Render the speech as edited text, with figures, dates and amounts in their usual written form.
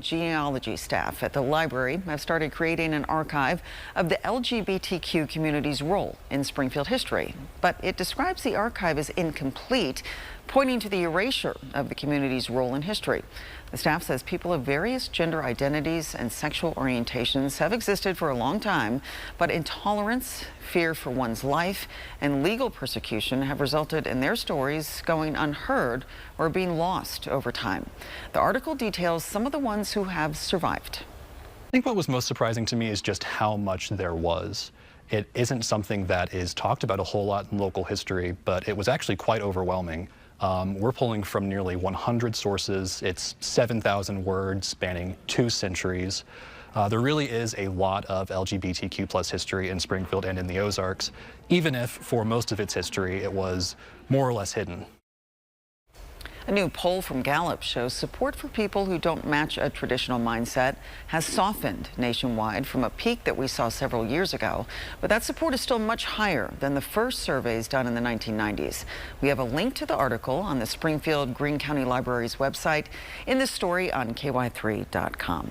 Genealogy staff at the library have started creating an archive of the LGBTQ community's role in Springfield history. But it describes the archive as incomplete, pointing to the erasure of the community's role in history. The staff says people of various gender identities and sexual orientations have existed for a long time, but intolerance, fear for one's life, and legal persecution have resulted in their stories going unheard or being lost over time. The article details some of the ones who have survived. I think what was most surprising to me is just how much there was. It isn't something that is talked about a whole lot in local history, but it was actually quite overwhelming. We're pulling from nearly 100 sources. It's 7,000 words spanning 2 centuries. There really is a lot of LGBTQ plus history in Springfield and in the Ozarks, even if for most of its history it was more or less hidden. A new poll from Gallup shows support for people who don't match a traditional mindset has softened nationwide from a peak that we saw several years ago. But that support is still much higher than the first surveys done in the 1990s. We have a link to the article on the Springfield Greene County Library's website in this story on ky3.com.